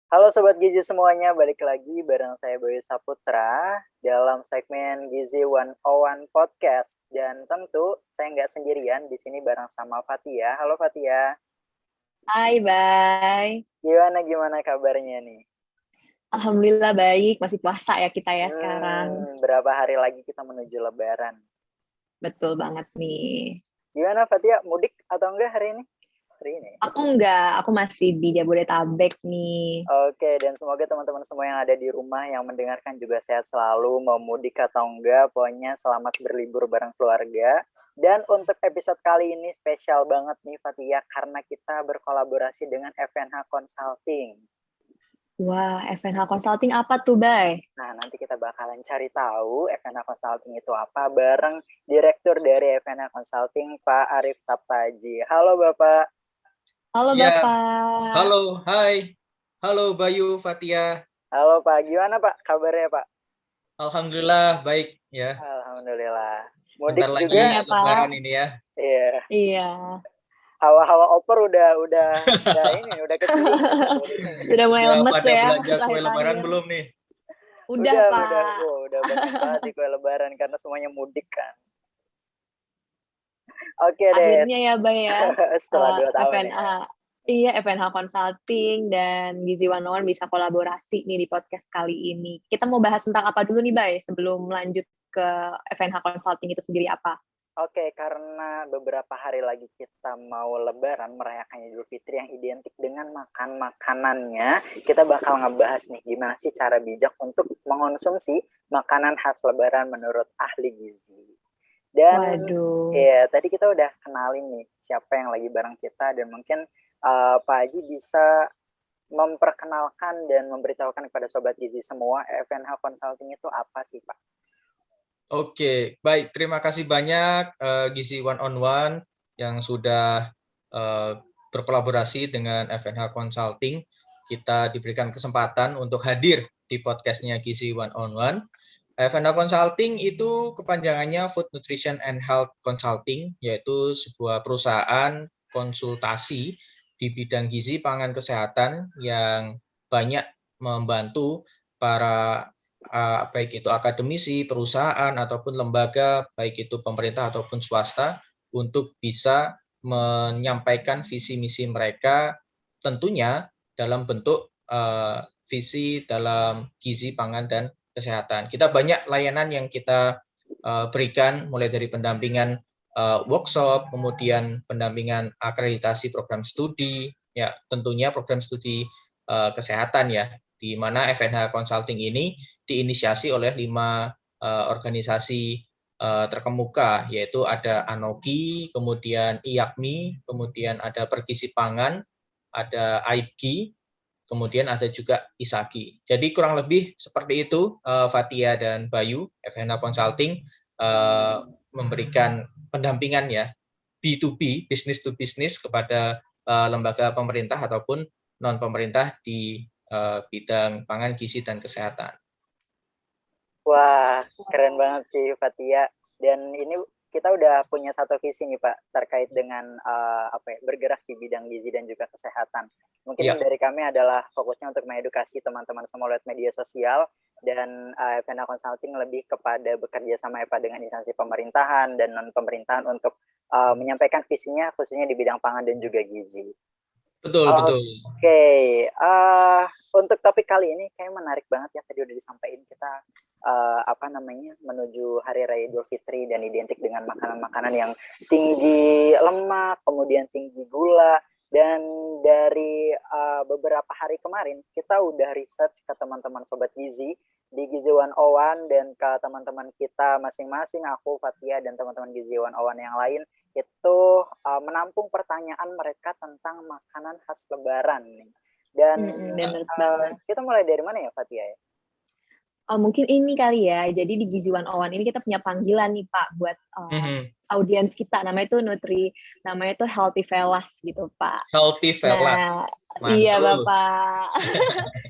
Halo Sobat Gizi semuanya, balik lagi bareng saya Bayu Saputra dalam segmen Gizi 101 Podcast. Dan tentu saya nggak sendirian, di sini bareng sama Fatia. Halo Fatia. Hai, Bay. Gimana kabarnya nih? Alhamdulillah baik, masih puasa ya kita ya sekarang. Berapa hari lagi kita menuju Lebaran? Betul banget nih. Gimana Fatia, mudik atau enggak hari ini? Aku enggak, aku masih di Jabodetabek nih. Oke, dan semoga teman-teman semua yang ada di rumah yang mendengarkan juga sehat selalu, mau mudik atau enggak, pokoknya selamat berlibur bareng keluarga. Dan untuk episode kali ini spesial banget nih Fatia, karena kita berkolaborasi dengan FNH Consulting. Wah, FNH Consulting apa tuh, Bay? Nah, nanti kita bakalan cari tahu FNH Consulting itu apa bareng Direktur dari FNH Consulting, Pak Arif Saptaji. Halo Bapak. Halo, Ya, Bapak. halo, hai. Halo Bayu, Fatia. Halo Pak, gimana Pak kabarnya Pak? Alhamdulillah baik ya. Alhamdulillah. Mudik Bentar lagi juga ya, Lebaran ini ya. Iya. Iya. Hawa-hawa oper udah kecium. Sudah mulai lemes pada ya. belanja kue Lebaran belum nih? Udah, Pak. Udah banyak banget di kue Lebaran karena semuanya mudik kan. Oke deh. Akhirnya ya, Bay ya. Setelah 2 tahun FNH. ya. Iya, FNH Consulting dan Gizi 101 bisa kolaborasi nih di podcast kali ini. Kita mau bahas tentang apa dulu nih, Bay, sebelum lanjut ke FNH Consulting itu sendiri apa? Oke, karena beberapa hari lagi kita mau Lebaran, merayakan Idul Fitri yang identik dengan makanannya, kita bakal ngebahas nih gimana sih cara bijak untuk mengonsumsi makanan khas Lebaran menurut ahli gizi. Dan ya tadi kita udah kenalin nih siapa yang lagi bareng kita, dan mungkin Pak Haji bisa memperkenalkan dan memberitahukan kepada Sobat Gizi semua FNH Consulting itu apa sih Pak? Oke, baik. Terima kasih banyak Gizi 101 yang sudah berkolaborasi dengan FNH Consulting. Kita diberikan kesempatan untuk hadir di podcastnya Gizi 101. FNH Consulting itu kepanjangannya Food Nutrition and Health Consulting, yaitu sebuah perusahaan konsultasi di bidang gizi, pangan, kesehatan yang banyak membantu para baik itu akademisi, perusahaan, ataupun lembaga, baik itu pemerintah ataupun swasta, untuk bisa menyampaikan visi misi mereka tentunya dalam bentuk visi dalam gizi, pangan, dan kesehatan. Kita banyak layanan yang kita berikan, mulai dari pendampingan workshop, kemudian pendampingan akreditasi program studi, ya tentunya program studi kesehatan ya, di mana FNH Consulting ini diinisiasi oleh 5 organisasi terkemuka, yaitu ada ANOGI, kemudian IAKMI, kemudian ada Pergizi Pangan, ada AIPGI, kemudian ada juga ISAGI. Jadi kurang lebih seperti itu Fatia dan Bayu, FNH Consulting memberikan pendampingan ya B2B, business to business kepada lembaga pemerintah ataupun non pemerintah di bidang pangan, gizi, dan kesehatan. Wah, keren banget sih Fatia. Dan ini kita udah punya satu visi nih Pak terkait dengan bergerak di bidang gizi dan juga kesehatan. Mungkin dari kami adalah fokusnya untuk mengedukasi teman-teman semua lewat media sosial, dan FNH Consulting lebih kepada bekerja sama dengan instansi pemerintahan dan non pemerintahan untuk menyampaikan visinya khususnya di bidang pangan dan juga gizi. Betul. Oke. Untuk topik kali ini kayak menarik banget ya, tadi udah disampaikan kita menuju Hari Raya Idul Fitri dan identik dengan makanan-makanan yang tinggi lemak, kemudian tinggi gula. Dan dari beberapa hari kemarin kita udah research ke teman-teman Sobat Gizi di Gizi 101 dan ke teman-teman kita masing-masing, aku, Fatia, dan teman-teman Gizi 101 yang lain, itu menampung pertanyaan mereka tentang makanan khas Lebaran nih. Dan kita mulai dari mana ya Fatia ya? Mungkin ini kali ya, jadi di Gizi 101 ini kita punya panggilan nih Pak buat audiens kita, namanya itu Healthy Fellas gitu Pak. Healthy Fellas. Iya Bapak.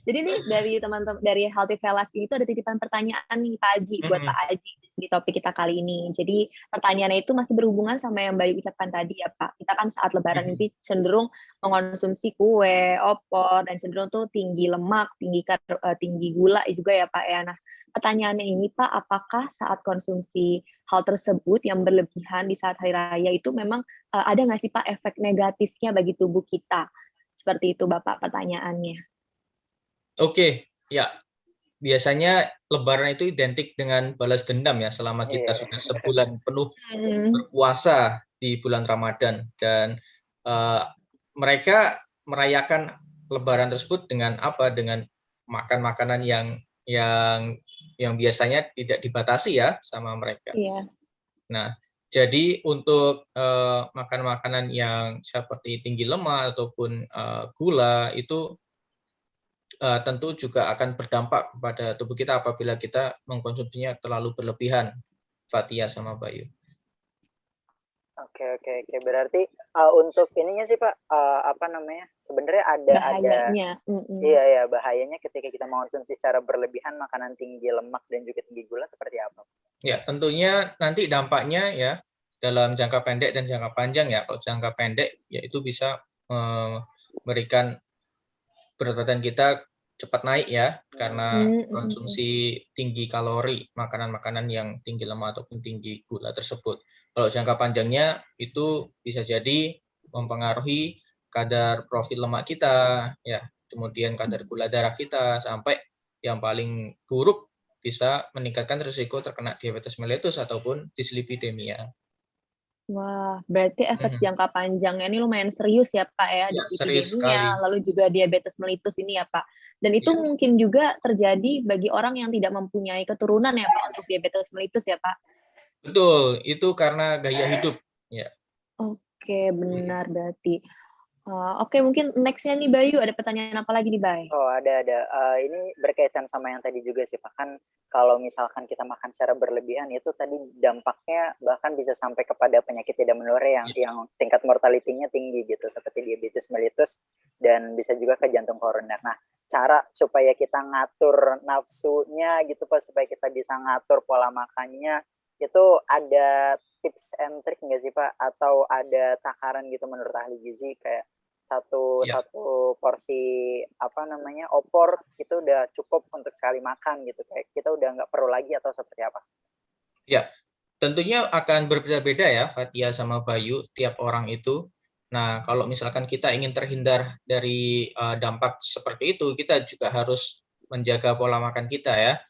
Jadi ini dari teman-teman dari Healthy Fellas ini tuh ada titipan pertanyaan nih Pak Haji, buat Pak Haji. di topik kita kali ini. Jadi pertanyaannya itu masih berhubungan sama yang Bayu ucapkan tadi ya Pak. Kita kan saat Lebaran ini cenderung mengonsumsi kue, opor, dan cenderung tuh tinggi lemak, tinggi gula juga ya Pak ya. Nah, pertanyaannya ini Pak, apakah saat konsumsi hal tersebut yang berlebihan di saat hari raya itu memang ada nggak sih Pak efek negatifnya bagi tubuh kita? Seperti itu Bapak pertanyaannya. Oke, ya. Biasanya Lebaran itu identik dengan balas dendam ya, selama kita sudah sebulan penuh berpuasa di bulan Ramadan, dan mereka merayakan Lebaran tersebut dengan apa? Dengan makan makanan yang biasanya tidak dibatasi ya sama mereka. Iya. Nah, jadi untuk makan makanan yang seperti tinggi lemak ataupun gula itu tentu juga akan berdampak kepada tubuh kita apabila kita mengkonsumsinya terlalu berlebihan, Fatia sama Bayu. Oke. Berarti untuk ininya sih Pak, sebenarnya ada bahayanya. Iya, bahayanya ketika kita mengkonsumsi secara berlebihan makanan tinggi lemak dan juga tinggi gula seperti apa? Ya, tentunya nanti dampaknya ya dalam jangka pendek dan jangka panjang ya. Kalau jangka pendek ya itu bisa memberikan berat badan kita cepat naik ya, karena konsumsi tinggi kalori, makanan-makanan yang tinggi lemak ataupun tinggi gula tersebut. Kalau jangka panjangnya itu bisa jadi mempengaruhi kadar profil lemak kita, ya, kemudian kadar gula darah kita, sampai yang paling buruk bisa meningkatkan risiko terkena diabetes mellitus ataupun dislipidemia. Wah, berarti efek jangka panjangnya ini lumayan serius ya Pak ya, dislipidemia, lalu juga diabetes mellitus ini ya Pak. Dan itu mungkin juga terjadi bagi orang yang tidak mempunyai keturunan ya Pak untuk diabetes mellitus ya Pak? Betul, itu karena gaya hidup. Ya. Oke, benar berarti. Oke, mungkin next-nya nih Bayu, ada pertanyaan apa lagi nih Bay? Oh, ada. Ini berkaitan sama yang tadi juga sih Pak. Kan kalau misalkan kita makan secara berlebihan itu tadi dampaknya bahkan bisa sampai kepada penyakit tidak menular yang tingkat mortality-nya tinggi gitu, seperti diabetes mellitus dan bisa juga ke jantung koroner. Nah, cara supaya kita ngatur nafsunya gitu Pak, supaya kita bisa ngatur pola makannya, itu ada tips and trick nggak sih Pak? Atau ada takaran gitu menurut ahli gizi, kayak satu porsi opor itu udah cukup untuk sekali makan gitu, kayak kita udah nggak perlu lagi atau seperti apa? Ya, tentunya akan berbeda-beda ya Fatia sama Bayu, tiap orang itu. Nah, kalau misalkan kita ingin terhindar dari dampak seperti itu, kita juga harus menjaga pola makan kita ya.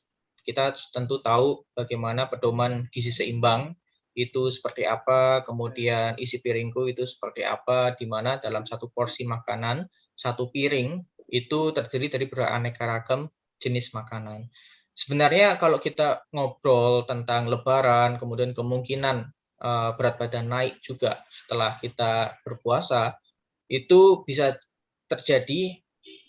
Kita tentu tahu bagaimana pedoman gizi seimbang itu seperti apa, kemudian isi piringku itu seperti apa, di mana dalam satu porsi makanan, satu piring itu terdiri dari beraneka ragam jenis makanan. Sebenarnya kalau kita ngobrol tentang Lebaran, kemudian kemungkinan berat badan naik juga setelah kita berpuasa, itu bisa terjadi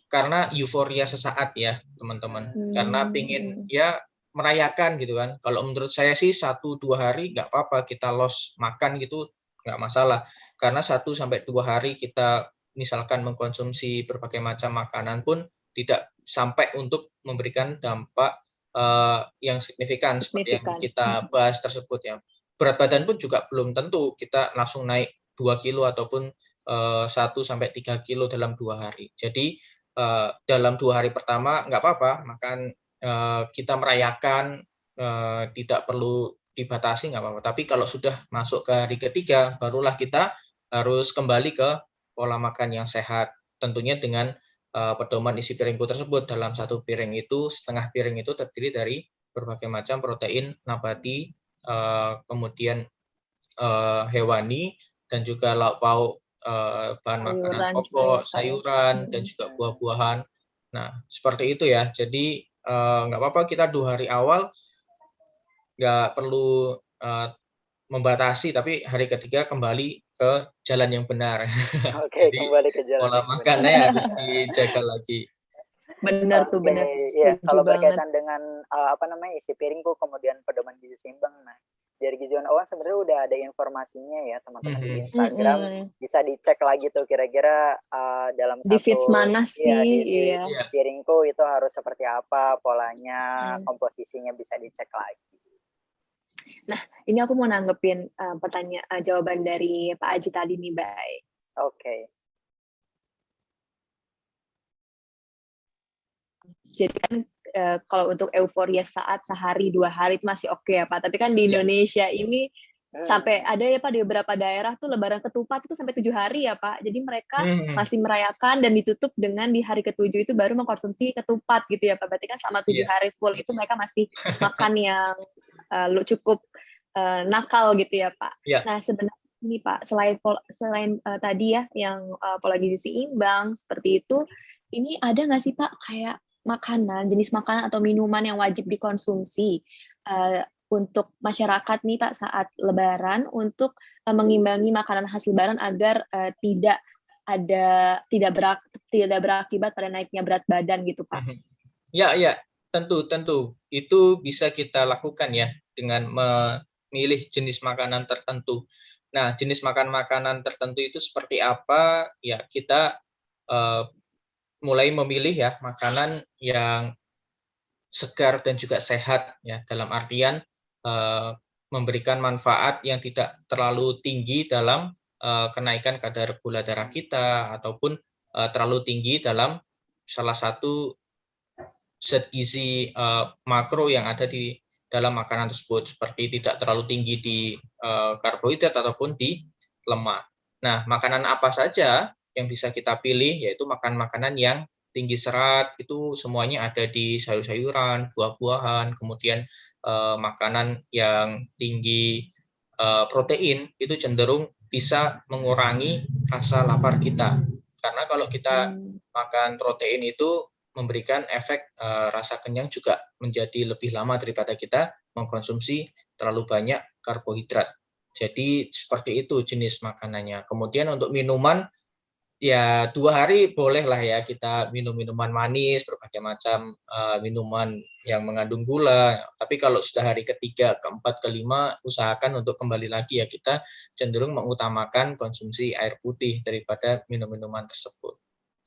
karena euforia sesaat ya teman-teman. Karena pingin ya merayakan gitu kan. Kalau menurut saya sih 1-2 hari nggak apa-apa kita loss makan gitu, nggak masalah. Karena 1-2 hari kita misalkan mengkonsumsi berbagai macam makanan pun tidak sampai untuk memberikan dampak yang signifikan seperti yang kita bahas tersebut ya. Berat badan pun juga belum tentu kita langsung naik 2 kilo ataupun 1-3 kilo dalam 2 hari. Jadi dalam 2 hari pertama nggak apa-apa makan, kita merayakan, tidak perlu dibatasi nggak apa-apa. Tapi kalau sudah masuk ke hari ketiga, barulah kita harus kembali ke pola makan yang sehat. Tentunya dengan pedoman isi piringku tersebut. Dalam satu piring itu, setengah piring itu terdiri dari berbagai macam protein nabati, kemudian hewani, dan juga lauk pauk, bahan makanan pokok, sayuran, dan juga buah-buahan. Nah, seperti itu ya. Jadi nggak apa-apa kita 2 hari awal nggak perlu membatasi, tapi hari ketiga kembali ke jalan yang benar. Oke, Jadi kembali ke jalan pola yang benar. makannya harus dijaga lagi. Benar tuh, benar. Iya, kalau berkaitan dengan isi piringku, kemudian pedoman gizi seimbang. Nah, dari Gizi 101 sebenarnya udah ada informasinya ya teman-teman di Instagram, bisa dicek lagi tuh kira-kira dalam di feeds satu mana sih, piringku itu harus seperti apa polanya, komposisinya bisa dicek lagi. Nah, ini aku mau nanggepin jawaban dari Pak Aji tadi nih, Bay. Oke. Jadi kan kalau untuk euforia saat sehari 2 hari itu masih oke ya Pak. Tapi kan di Ya. Indonesia ini sampai Hmm. ada ya Pak di beberapa daerah tuh Lebaran ketupat itu sampai 7 hari ya Pak. Jadi mereka masih merayakan dan ditutup dengan di hari ke-7 itu baru mengkonsumsi ketupat gitu ya Pak. Berarti kan selama 7 Iya. hari full itu mereka masih makan yang cukup nakal gitu ya Pak. Ya. Nah sebenarnya ini Pak, selain tadi ya yang pola gizi seimbang seperti itu, ini ada nggak sih Pak kayak jenis makanan atau minuman yang wajib dikonsumsi untuk masyarakat nih Pak saat Lebaran untuk mengimbangi makanan khas Lebaran agar tidak berakibat pada naiknya berat badan gitu Pak. Ya, tentu itu bisa kita lakukan ya dengan memilih jenis makanan tertentu. Nah, jenis makanan tertentu itu seperti apa? Ya, kita mulai memilih ya makanan yang segar dan juga sehat ya, dalam artian memberikan manfaat yang tidak terlalu tinggi dalam kenaikan kadar gula darah kita ataupun terlalu tinggi dalam salah satu zat gizi makro yang ada di dalam makanan tersebut, seperti tidak terlalu tinggi di karbohidrat ataupun di lemak. Nah, makanan apa saja yang bisa kita pilih, yaitu makanan yang tinggi serat, itu semuanya ada di sayur-sayuran, buah-buahan, kemudian makanan yang tinggi protein, itu cenderung bisa mengurangi rasa lapar kita. Karena kalau kita makan protein itu memberikan efek rasa kenyang juga menjadi lebih lama daripada kita mengkonsumsi terlalu banyak karbohidrat. Jadi seperti itu jenis makanannya. Kemudian untuk minuman, ya 2 hari bolehlah ya kita minum minuman manis, berbagai macam minuman yang mengandung gula. Tapi kalau sudah hari ketiga, keempat, kelima, usahakan untuk kembali lagi ya kita cenderung mengutamakan konsumsi air putih daripada minum-minuman tersebut.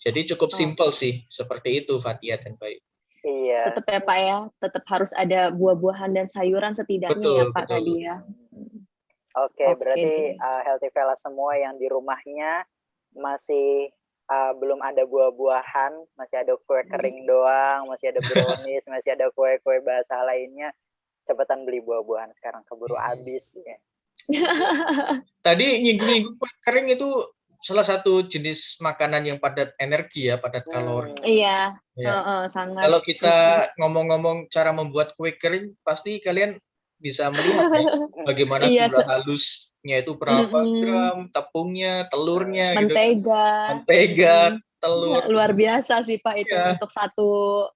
Jadi cukup simpel sih, seperti itu Fathia dan Bayu. Iya. Tetap ya Pak ya, tetap harus ada buah-buahan dan sayuran setidaknya ya Pak tadi ya. Oke, berarti Healthy Fellas semua yang di rumahnya masih belum ada buah-buahan, masih ada kue kering doang, masih ada brownies, masih ada kue-kue basah lainnya, cepetan beli buah-buahan sekarang keburu habis ya. Tadi nyinggung kue kering itu salah satu jenis makanan yang padat energi ya, padat kalori. Iya, ya. sangat. Kalau kita ngomong-ngomong cara membuat kue kering, pasti kalian bisa melihat ya, bagaimana gula halusnya itu berapa gram, tepungnya, telurnya, mentega, telur. Luar biasa sih Pak itu ya. untuk satu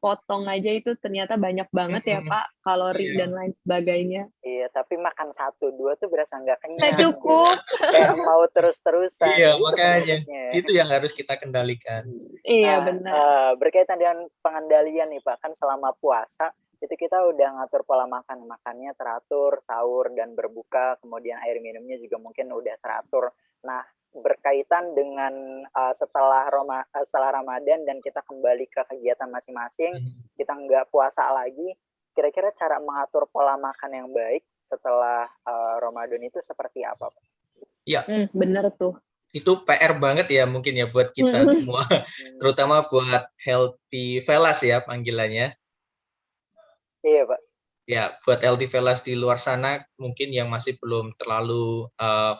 potong aja itu ternyata banyak banget ya Pak kalori dan lain sebagainya. Iya, tapi makan 1-2 tuh berasa nggak kenyang. Nggak cukup. Kayak mau terus-terusan. Iya, makanya itu yang harus kita kendalikan. Iya benar. Berkaitan dengan pengendalian nih Pak, kan selama puasa itu kita udah ngatur pola makannya teratur, sahur dan berbuka, kemudian air minumnya juga mungkin udah teratur. Nah, berkaitan dengan setelah Ramadan dan kita kembali ke kegiatan masing-masing, kita nggak puasa lagi, kira-kira cara mengatur pola makan yang baik setelah Ramadan itu seperti apa Pak? Ya, benar tuh. Itu PR banget ya mungkin ya buat kita semua, terutama buat Healthy Fellas ya panggilannya. Iya Pak. Ya, buat Healthy Fellas di luar sana mungkin yang masih belum terlalu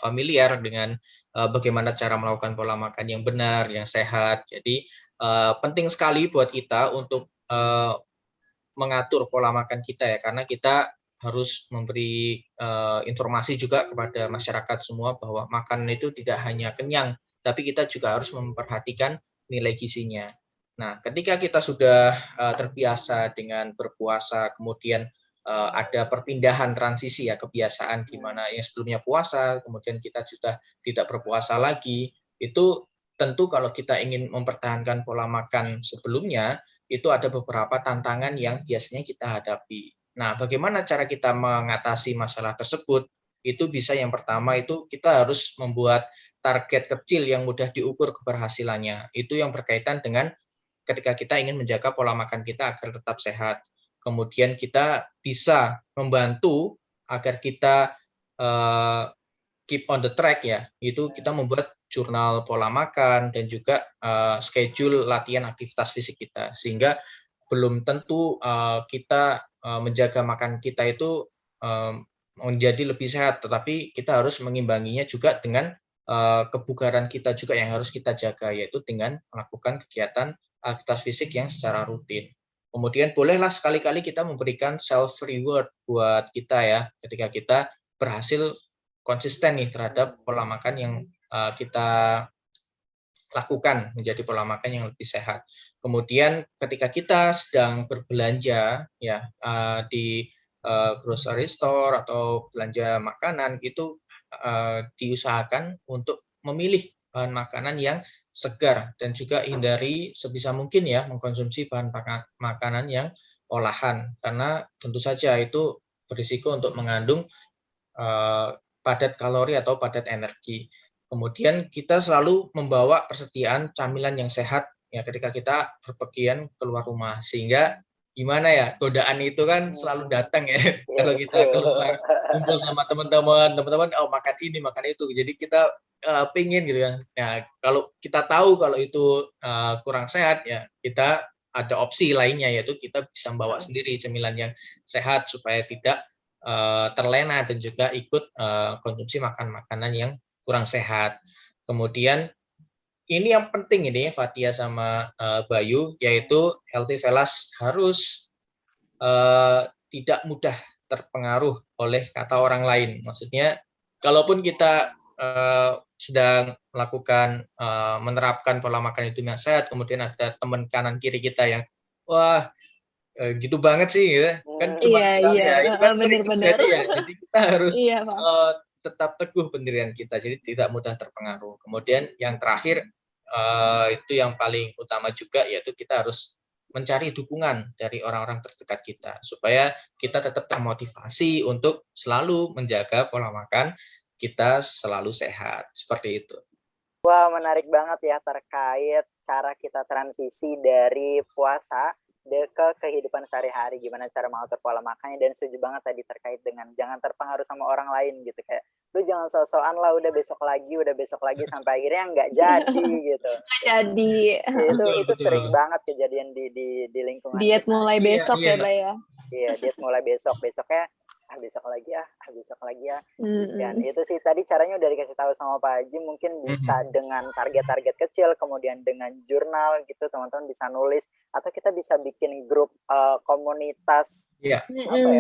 familiar dengan bagaimana cara melakukan pola makan yang benar, yang sehat. Jadi penting sekali buat kita untuk mengatur pola makan kita ya, karena kita harus memberi informasi juga kepada masyarakat semua bahwa makanan itu tidak hanya kenyang, tapi kita juga harus memperhatikan nilai gizinya. Nah, ketika kita sudah terbiasa dengan berpuasa, kemudian ada perpindahan transisi ya, kebiasaan di mana yang sebelumnya puasa, kemudian kita sudah tidak berpuasa lagi, itu tentu kalau kita ingin mempertahankan pola makan sebelumnya, itu ada beberapa tantangan yang biasanya kita hadapi. Nah, bagaimana cara kita mengatasi masalah tersebut? Itu bisa yang pertama itu kita harus membuat target kecil yang mudah diukur keberhasilannya. Itu yang berkaitan dengan ketika kita ingin menjaga pola makan kita agar tetap sehat. kemudian kita bisa membantu agar kita keep on the track ya, itu kita membuat jurnal pola makan dan juga schedule latihan aktivitas fisik kita, sehingga belum tentu kita menjaga makan kita itu menjadi lebih sehat, tetapi kita harus mengimbanginya juga dengan kebugaran kita juga yang harus kita jaga, yaitu dengan melakukan kegiatan aktivitas fisik yang secara rutin. Kemudian bolehlah sekali-kali kita memberikan self reward buat kita ya, ketika kita berhasil konsisten nih terhadap pola makan yang kita lakukan menjadi pola makan yang lebih sehat. Kemudian ketika kita sedang berbelanja ya di grocery store atau belanja makanan, itu diusahakan untuk memilih bahan makanan yang segar dan juga hindari sebisa mungkin ya mengkonsumsi bahan makanan yang olahan, karena tentu saja itu berisiko untuk mengandung padat kalori atau padat energi. Kemudian kita selalu membawa persediaan camilan yang sehat ya ketika kita berpergian keluar rumah, sehingga gimana ya, godaan itu kan selalu datang ya kalau kita keluar kumpul sama teman-teman oh makan ini makan itu, jadi kita pingin gitu ya. Nah, kalau kita tahu kalau itu kurang sehat ya, kita ada opsi lainnya, yaitu kita bisa membawa sendiri cemilan yang sehat supaya tidak terlena dan juga ikut konsumsi makanan yang kurang sehat. Kemudian ini yang penting ini Fatia sama Bayu, yaitu healthy velas harus tidak mudah terpengaruh oleh kata orang lain. Maksudnya kalaupun kita sedang melakukan menerapkan pola makan itu yang sehat, kemudian ada teman kanan kiri kita yang wah gitu banget sih gitu. Kan cuma sekali ya, itu kan sering terjadi ya. Jadi kita harus tetap teguh pendirian kita, jadi tidak mudah terpengaruh. Kemudian yang terakhir itu yang paling utama juga, yaitu kita harus mencari dukungan dari orang-orang terdekat kita supaya kita tetap termotivasi untuk selalu menjaga pola makan kita selalu sehat, seperti itu. Wah, menarik banget ya terkait cara kita transisi dari puasa ke kehidupan sehari-hari, gimana cara mengatur pola makannya, dan setuju banget tadi terkait dengan jangan terpengaruh sama orang lain gitu, kayak lu jangan so-soan lah udah besok lagi sampai akhirnya nggak jadi gitu. Jadi itu sering banget kejadian di lingkungan diet kita. Mulai besok ya Bay ya. Iya, diet mulai besoknya besok lagi ya. Dan itu sih tadi caranya udah dikasih tahu sama Pak Haji, mungkin bisa dengan target-target kecil, kemudian dengan jurnal gitu, teman-teman bisa nulis, atau kita bisa bikin grup komunitas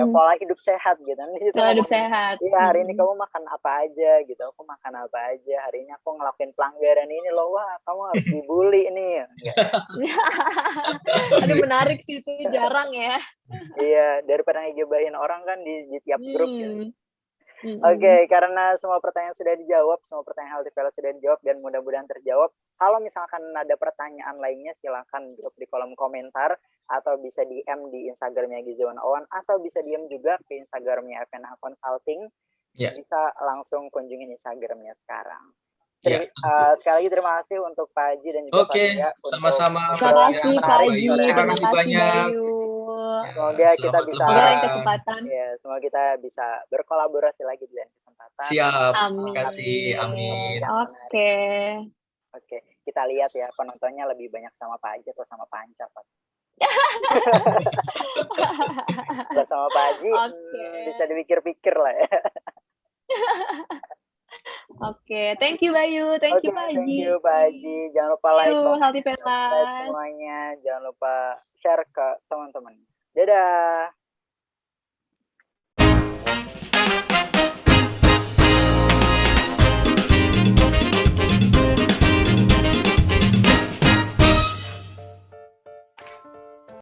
pola hidup sehat gitu. Pola hidup sehat. Iya, hari ini kamu makan apa aja gitu, aku makan apa aja, hari ini aku ngelakuin pelanggaran ini loh, wah kamu harus dibully nih. Aduh, menarik sih, itu jarang ya. Iya, daripada ngegibahin orang kan di tiap grup gitu. Oke, karena semua pertanyaan sudah dijawab, semua pertanyaan Healthy Velas sudah dijawab dan mudah-mudahan terjawab. Kalau misalkan ada pertanyaan lainnya, silakan drop di kolom komentar atau bisa DM di Instagramnya Gizi 101 atau bisa DM juga ke Instagramnya FNH Consulting. Bisa langsung kunjungin Instagramnya sekarang. Sekali lagi terima kasih untuk Pak Haji dan juga Pak Tia. Sama-sama. Terima kasih Pak Haji, terima kasih banyak. Semoga kita bisa kesempatan. Ya, semoga kita bisa berkolaborasi lagi di lain kesempatan. Siap. Amin. Terima kasih. Amin. Oke, kita lihat ya penontonnya lebih banyak sama Pak Haji atau sama Pak Anca, Pak. Kalau sama Pak Haji bisa dipikir-pikir lah ya. Oke, thank you Bayu, thank you Pak Haji. Thank you Pak Haji. Jangan lupa like, Healthy Velas semuanya. Jangan lupa share ke teman-teman. Dadah.